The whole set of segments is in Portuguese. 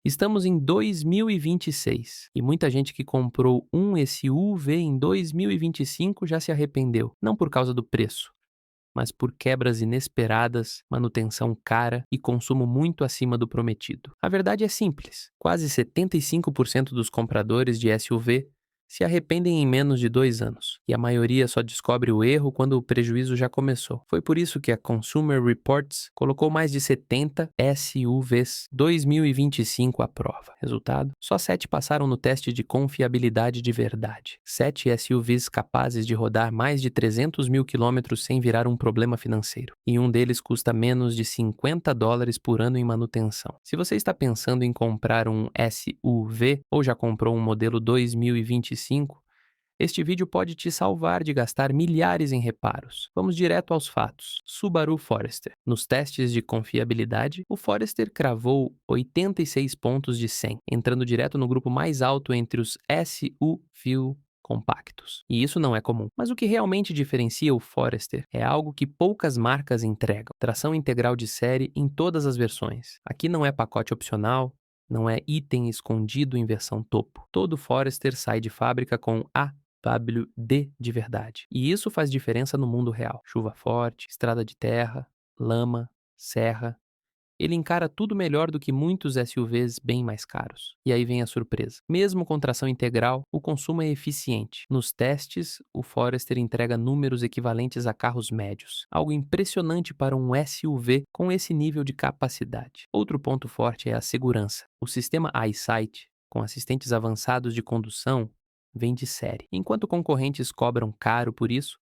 Estamos em 2026 e muita gente que comprou um SUV em 2025 já se arrependeu, não por causa do preço, mas por quebras inesperadas, manutenção cara e consumo muito acima do prometido. A verdade é simples: quase 75% dos compradores de SUV se arrependem em menos de 2 anos, e a maioria só descobre o erro quando o prejuízo já começou. Foi por isso que a Consumer Reports colocou mais de 70 SUVs 2025 à prova. Resultado? Só 7 passaram no teste de confiabilidade de verdade. 7 SUVs capazes de rodar mais de 300 mil quilômetros sem virar um problema financeiro. E um deles custa menos de $50 por ano em manutenção. Se você está pensando em comprar um SUV ou já comprou um modelo 2025, este vídeo pode te salvar de gastar milhares em reparos. Vamos direto aos fatos. Subaru Forester. Nos testes de confiabilidade, o Forester cravou 86 pontos de 100, entrando direto no grupo mais alto entre os SUV compactos. E isso não é comum. Mas o que realmente diferencia o Forester é algo que poucas marcas entregam: tração integral de série em todas as versões. Aqui não é pacote opcional, não é item escondido em versão topo. Todo Forester sai de fábrica com AWD de verdade. E isso faz diferença no mundo real. Chuva forte, estrada de terra, lama, serra. Ele encara tudo melhor do que muitos SUVs bem mais caros. E aí vem a surpresa. Mesmo com tração integral, o consumo é eficiente. Nos testes, o Forester entrega números equivalentes a carros médios. Algo impressionante para um SUV com esse nível de capacidade. Outro ponto forte é a segurança. O sistema EyeSight, com assistentes avançados de condução, vem de série. Enquanto concorrentes cobram caro por isso,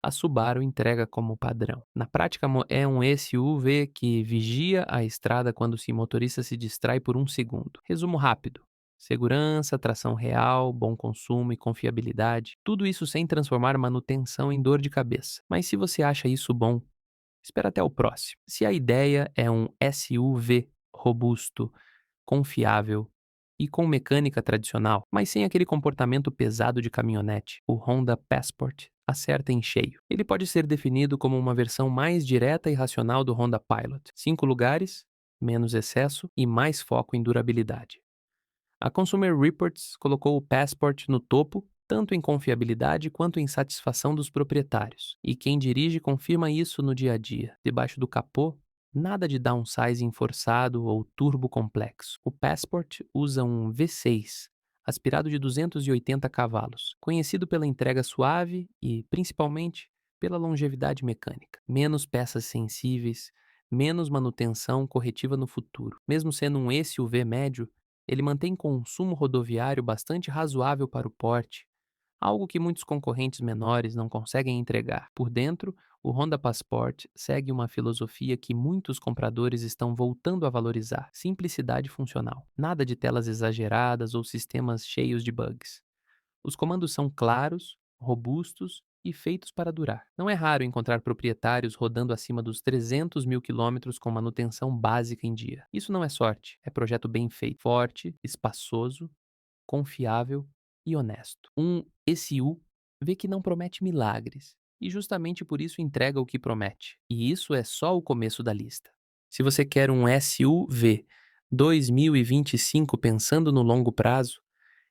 a Subaru entrega como padrão. Na prática, é um SUV que vigia a estrada quando o motorista se distrai por um segundo. Resumo rápido: segurança, tração real, bom consumo e confiabilidade. Tudo isso sem transformar manutenção em dor de cabeça. Mas se você acha isso bom, espera até o próximo. Se a ideia é um SUV robusto, confiável e com mecânica tradicional, mas sem aquele comportamento pesado de caminhonete, o Honda Passport acerta em cheio. Ele pode ser definido como uma versão mais direta e racional do Honda Pilot. 5 lugares, menos excesso e mais foco em durabilidade. A Consumer Reports colocou o Passport no topo, tanto em confiabilidade quanto em satisfação dos proprietários. E quem dirige confirma isso no dia a dia. Debaixo do capô, nada de downsizing forçado ou turbo complexo. O Passport usa um V6, aspirado de 280 cavalos, conhecido pela entrega suave e, principalmente, pela longevidade mecânica. Menos peças sensíveis, menos manutenção corretiva no futuro. Mesmo sendo um SUV médio, ele mantém consumo rodoviário bastante razoável para o porte, algo que muitos concorrentes menores não conseguem entregar. Por dentro, o Honda Passport segue uma filosofia que muitos compradores estão voltando a valorizar: simplicidade funcional. Nada de telas exageradas ou sistemas cheios de bugs. Os comandos são claros, robustos e feitos para durar. Não é raro encontrar proprietários rodando acima dos 300 mil quilômetros com manutenção básica em dia. Isso não é sorte, é projeto bem feito, forte, espaçoso, confiável e honesto. Um SUV que não promete milagres e justamente por isso entrega o que promete. E isso é só o começo da lista. Se você quer um SUV 2025 pensando no longo prazo,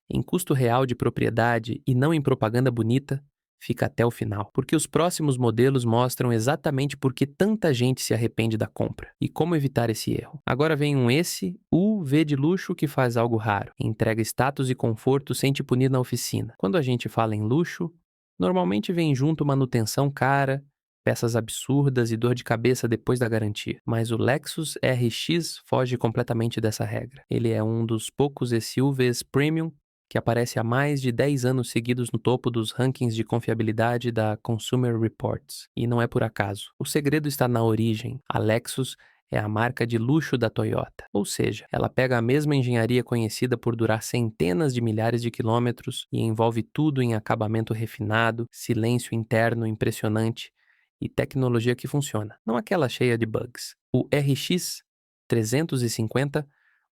em custo real de propriedade e não em propaganda bonita, fica até o final, porque os próximos modelos mostram exatamente por que tanta gente se arrepende da compra e como evitar esse erro. Agora vem um SUV de luxo que faz algo raro: entrega status e conforto sem te punir na oficina. Quando a gente fala em luxo, normalmente vem junto manutenção cara, peças absurdas e dor de cabeça depois da garantia. Mas o Lexus RX foge completamente dessa regra. Ele é um dos poucos SUVs premium que aparece há mais de 10 anos seguidos no topo dos rankings de confiabilidade da Consumer Reports. E não é por acaso. O segredo está na origem. A Lexus é a marca de luxo da Toyota. Ou seja, ela pega a mesma engenharia conhecida por durar centenas de milhares de quilômetros e envolve tudo em acabamento refinado, silêncio interno impressionante e tecnologia que funciona, não aquela cheia de bugs. O RX 350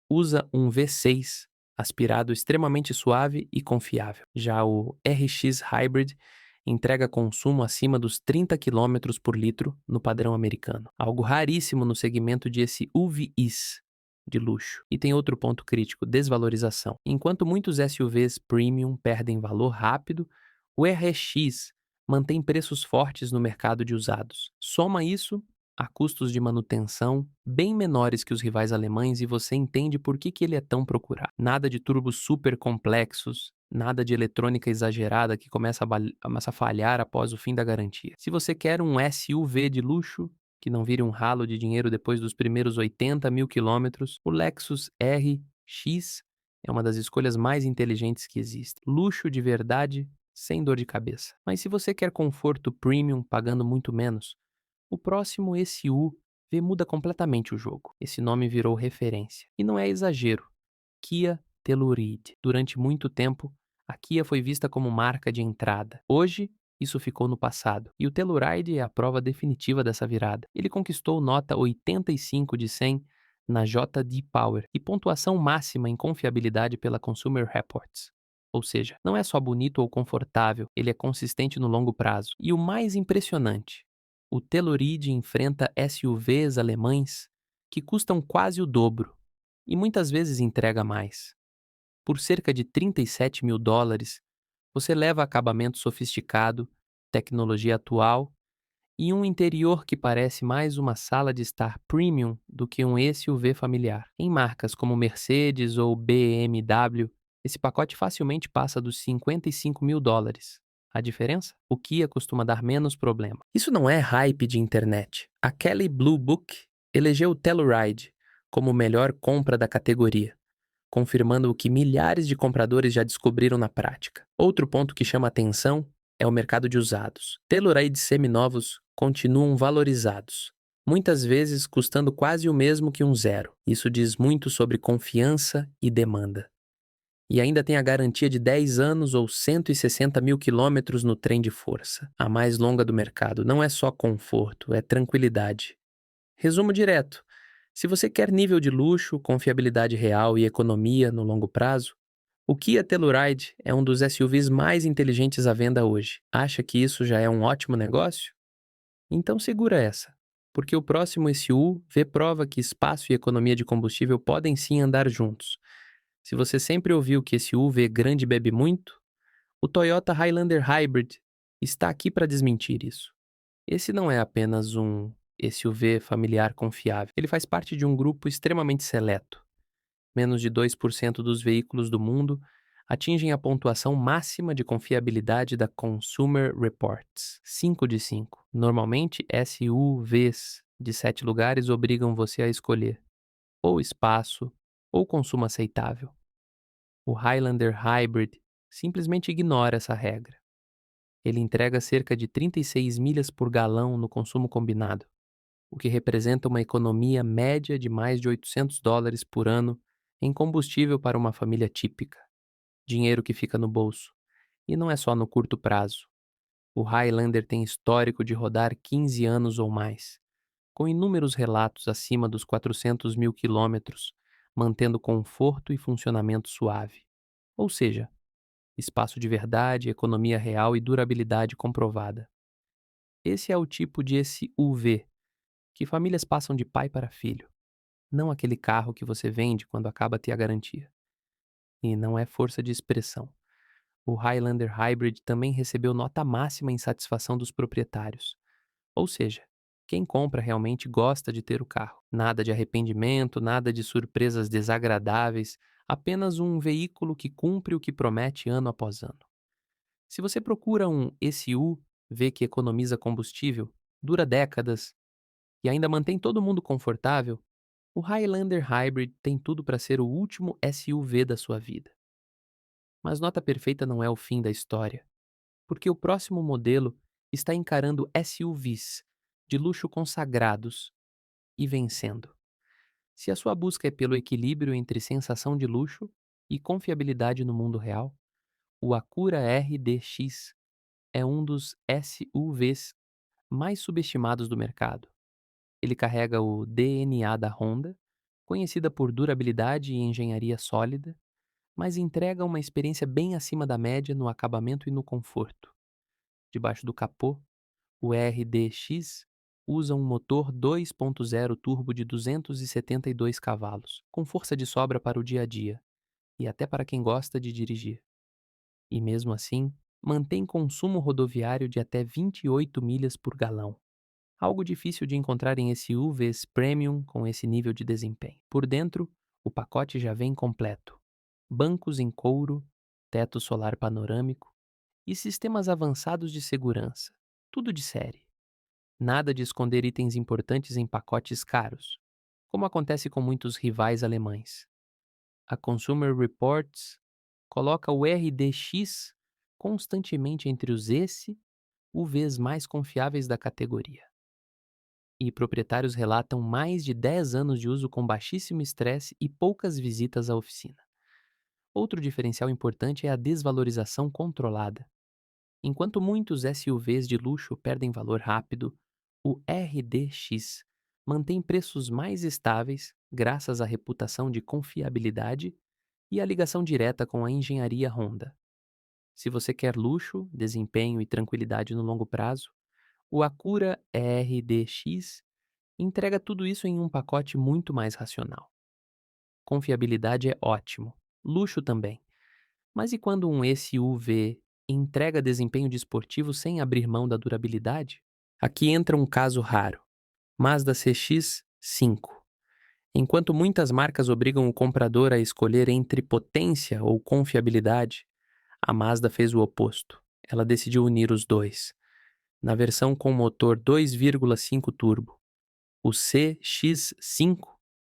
usa um V6 aspirado extremamente suave e confiável. Já o RX Hybrid entrega consumo acima dos 30 km por litro no padrão americano, algo raríssimo no segmento de SUVs. de luxo. E tem outro ponto crítico: desvalorização. Enquanto muitos SUVs premium perdem valor rápido, o RX mantém preços fortes no mercado de usados. Soma isso a custos de manutenção bem menores que os rivais alemães e você entende por que ele é tão procurado. Nada de turbos super complexos, nada de eletrônica exagerada que começa a falhar após o fim da garantia. Se você quer um SUV de luxo, que não vire um ralo de dinheiro depois dos primeiros 80 mil quilômetros, o Lexus RX é uma das escolhas mais inteligentes que existe. Luxo de verdade, sem dor de cabeça. Mas se você quer conforto premium pagando muito menos, o próximo SUV muda completamente o jogo. Esse nome virou referência. E não é exagero. Kia Telluride. Durante muito tempo, a Kia foi vista como marca de entrada. Hoje, isso ficou no passado. E o Telluride é a prova definitiva dessa virada. Ele conquistou nota 85 de 100 na JD Power e pontuação máxima em confiabilidade pela Consumer Reports. Ou seja, não é só bonito ou confortável, ele é consistente no longo prazo. E o mais impressionante, o Telluride enfrenta SUVs alemães que custam quase o dobro e muitas vezes entrega mais. Por cerca de US$ 37.000, você leva acabamento sofisticado, tecnologia atual e um interior que parece mais uma sala de estar premium do que um SUV familiar. Em marcas como Mercedes ou BMW, esse pacote facilmente passa dos US$ 55.000. A diferença? O Kia costuma dar menos problema. Isso não é hype de internet. A Kelley Blue Book elegeu o Telluride como melhor compra da categoria, confirmando o que milhares de compradores já descobriram na prática. Outro ponto que chama atenção é o mercado de usados. Tellurides seminovos continuam valorizados, muitas vezes custando quase o mesmo que um zero. Isso diz muito sobre confiança e demanda. E ainda tem a garantia de 10 anos ou 160 mil quilômetros no trem de força. A mais longa do mercado. Não é só conforto, é tranquilidade. Resumo direto. Se você quer nível de luxo, confiabilidade real e economia no longo prazo, o Kia Telluride é um dos SUVs mais inteligentes à venda hoje. Acha que isso já é um ótimo negócio? Então segura essa, porque o próximo SUV prova que espaço e economia de combustível podem sim andar juntos. Se você sempre ouviu que SUV grande bebe muito, o Toyota Highlander Hybrid está aqui para desmentir isso. Esse não é apenas um SUV familiar confiável. Ele faz parte de um grupo extremamente seleto. Menos de 2% dos veículos do mundo atingem a pontuação máxima de confiabilidade da Consumer Reports, 5 de 5. Normalmente, SUVs de 7 lugares obrigam você a escolher ou espaço ou consumo aceitável. O Highlander Hybrid simplesmente ignora essa regra. Ele entrega cerca de 36 milhas por galão no consumo combinado, o que representa uma economia média de mais de US$ 800 por ano em combustível para uma família típica. Dinheiro que fica no bolso. E não é só no curto prazo. O Highlander tem histórico de rodar 15 anos ou mais, com inúmeros relatos acima dos 400 mil quilômetros, mantendo conforto e funcionamento suave. Ou seja, espaço de verdade, economia real e durabilidade comprovada. Esse é o tipo de SUV que famílias passam de pai para filho, não aquele carro que você vende quando acaba a ter a garantia. E não é força de expressão. O Highlander Hybrid também recebeu nota máxima em satisfação dos proprietários. Ou seja, quem compra realmente gosta de ter o carro. Nada de arrependimento, nada de surpresas desagradáveis, apenas um veículo que cumpre o que promete ano após ano. Se você procura um SUV que economiza combustível, dura décadas e ainda mantém todo mundo confortável, o Highlander Hybrid tem tudo para ser o último SUV da sua vida. Mas nota perfeita não é o fim da história, porque o próximo modelo está encarando SUVs de luxo consagrados e vencendo. Se a sua busca é pelo equilíbrio entre sensação de luxo e confiabilidade no mundo real, o Acura RDX é um dos SUVs mais subestimados do mercado. Ele carrega o DNA da Honda, conhecida por durabilidade e engenharia sólida, mas entrega uma experiência bem acima da média no acabamento e no conforto. Debaixo do capô, o RDX usa um motor 2.0 turbo de 272 cavalos, com força de sobra para o dia a dia e até para quem gosta de dirigir. E mesmo assim, mantém consumo rodoviário de até 28 milhas por galão. Algo difícil de encontrar em SUVs premium com esse nível de desempenho. Por dentro, o pacote já vem completo. Bancos em couro, teto solar panorâmico e sistemas avançados de segurança. Tudo de série. Nada de esconder itens importantes em pacotes caros, como acontece com muitos rivais alemães. A Consumer Reports coloca o RDX constantemente entre os SUVs mais confiáveis da categoria. E proprietários relatam mais de 10 anos de uso com baixíssimo estresse e poucas visitas à oficina. Outro diferencial importante é a desvalorização controlada. Enquanto muitos SUVs de luxo perdem valor rápido, o RDX mantém preços mais estáveis graças à reputação de confiabilidade e à ligação direta com a engenharia Honda. Se você quer luxo, desempenho e tranquilidade no longo prazo, o Acura RDX entrega tudo isso em um pacote muito mais racional. Confiabilidade é ótimo, luxo também. Mas e quando um SUV entrega desempenho desportivo sem abrir mão da durabilidade? Aqui entra um caso raro: Mazda CX-5. Enquanto muitas marcas obrigam o comprador a escolher entre potência ou confiabilidade, a Mazda fez o oposto. Ela decidiu unir os dois. Na versão com motor 2,5 turbo, o CX-5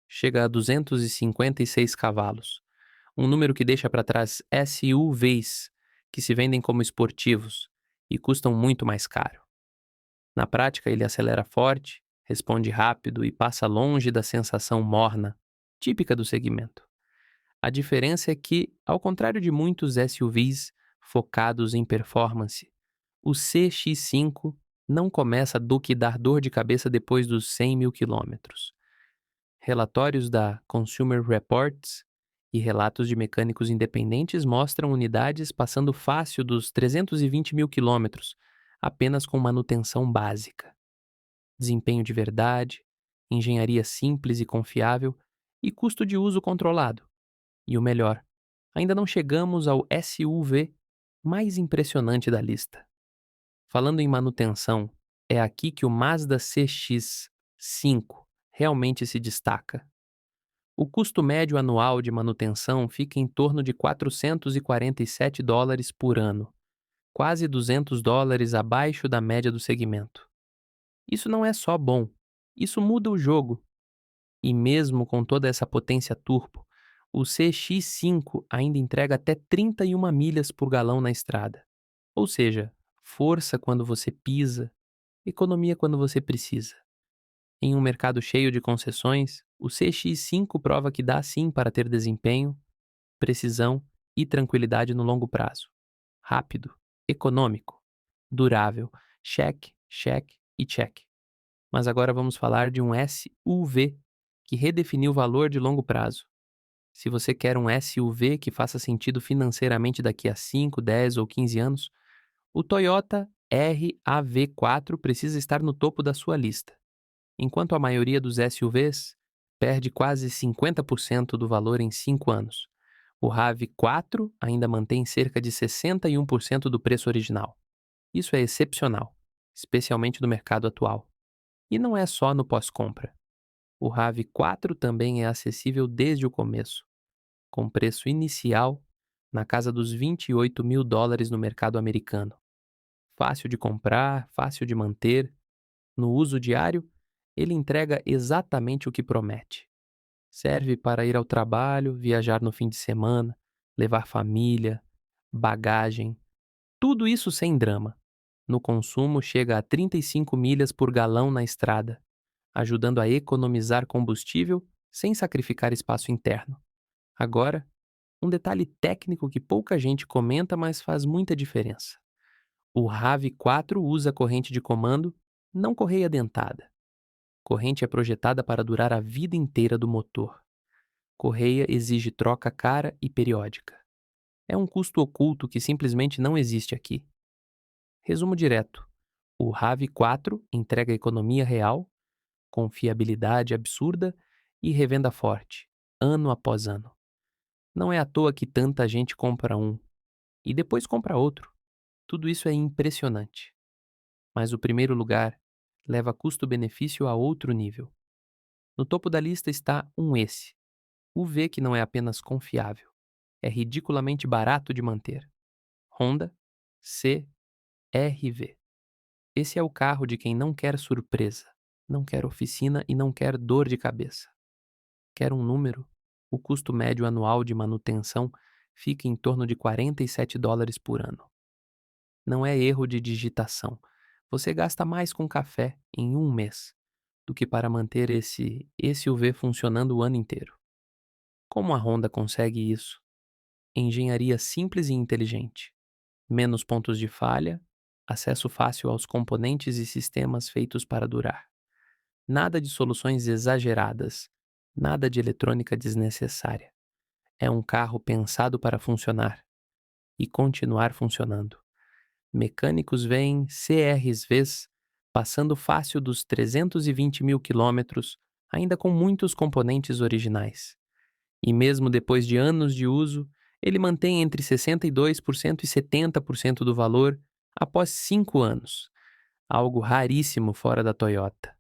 chega a 256 cavalos, um número que deixa para trás SUVs, que se vendem como esportivos e custam muito mais caro. Na prática, ele acelera forte, responde rápido e passa longe da sensação morna, típica do segmento. A diferença é que, ao contrário de muitos SUVs focados em performance, o CX-5 não começa do que dar dor de cabeça depois dos 100 mil quilômetros. Relatórios da Consumer Reports e relatos de mecânicos independentes mostram unidades passando fácil dos 320 mil quilômetros, apenas com manutenção básica. Desempenho de verdade, engenharia simples e confiável e custo de uso controlado. E o melhor, ainda não chegamos ao SUV mais impressionante da lista. Falando em manutenção, é aqui que o Mazda CX-5 realmente se destaca. O custo médio anual de manutenção fica em torno de $447 por ano, quase $200 abaixo da média do segmento. Isso não é só bom, isso muda o jogo. E mesmo com toda essa potência turbo, o CX-5 ainda entrega até 31 milhas por galão na estrada. Ou seja, força quando você pisa, economia quando você precisa. Em um mercado cheio de concessões, o CX-5 prova que dá sim para ter desempenho, precisão e tranquilidade no longo prazo. Rápido, econômico, durável, check, check e check. Mas agora vamos falar de um SUV que redefiniu o valor de longo prazo. Se você quer um SUV que faça sentido financeiramente daqui a 5, 10 ou 15 anos, o Toyota RAV4 precisa estar no topo da sua lista. Enquanto a maioria dos SUVs perde quase 50% do valor em 5 anos, o RAV4 ainda mantém cerca de 61% do preço original. Isso é excepcional, especialmente no mercado atual. E não é só no pós-compra. O RAV4 também é acessível desde o começo, com preço inicial na casa dos $28 mil no mercado americano. Fácil de comprar, fácil de manter. No uso diário, ele entrega exatamente o que promete. Serve para ir ao trabalho, viajar no fim de semana, levar família, bagagem, tudo isso sem drama. No consumo, chega a 35 milhas por galão na estrada, ajudando a economizar combustível sem sacrificar espaço interno. Agora, um detalhe técnico que pouca gente comenta, mas faz muita diferença. O RAV4 usa corrente de comando, não correia dentada. Corrente é projetada para durar a vida inteira do motor. Correia exige troca cara e periódica. É um custo oculto que simplesmente não existe aqui. Resumo direto. O RAV4 entrega economia real, confiabilidade absurda e revenda forte, ano após ano. Não é à toa que tanta gente compra um e depois compra outro. Tudo isso é impressionante. Mas o primeiro lugar leva custo-benefício a outro nível. No topo da lista está um esse. O V que não é apenas confiável, é ridiculamente barato de manter. Honda CR-V. Esse é o carro de quem não quer surpresa, não quer oficina e não quer dor de cabeça. Quer um número? O custo médio anual de manutenção fica em torno de $47 por ano. Não é erro de digitação. Você gasta mais com café em um mês do que para manter esse SUV funcionando o ano inteiro. Como a Honda consegue isso? Engenharia simples e inteligente. Menos pontos de falha, acesso fácil aos componentes e sistemas feitos para durar. Nada de soluções exageradas, nada de eletrônica desnecessária. É um carro pensado para funcionar e continuar funcionando. Mecânicos veem CRVs passando fácil dos 320 mil quilômetros, ainda com muitos componentes originais. E mesmo depois de anos de uso, ele mantém entre 62% e 70% do valor após 5 anos, algo raríssimo fora da Toyota.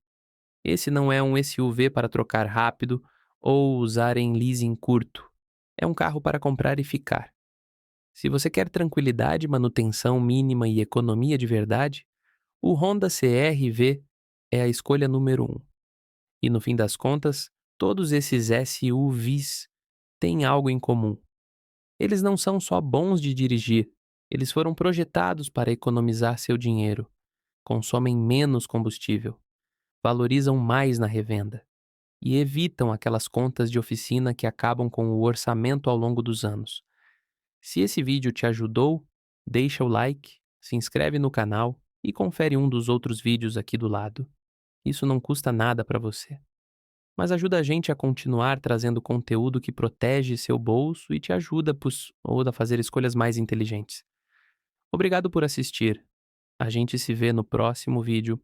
Esse não é um SUV para trocar rápido ou usar em leasing curto. É um carro para comprar e ficar. Se você quer tranquilidade, manutenção mínima e economia de verdade, o Honda CR-V é a escolha número 1. E no fim das contas, todos esses SUVs têm algo em comum. Eles não são só bons de dirigir, eles foram projetados para economizar seu dinheiro, consomem menos combustível, valorizam mais na revenda e evitam aquelas contas de oficina que acabam com o orçamento ao longo dos anos. Se esse vídeo te ajudou, deixa o like, se inscreve no canal e confere um dos outros vídeos aqui do lado. Isso não custa nada para você, mas ajuda a gente a continuar trazendo conteúdo que protege seu bolso e te ajuda a fazer escolhas mais inteligentes. Obrigado por assistir. A gente se vê no próximo vídeo.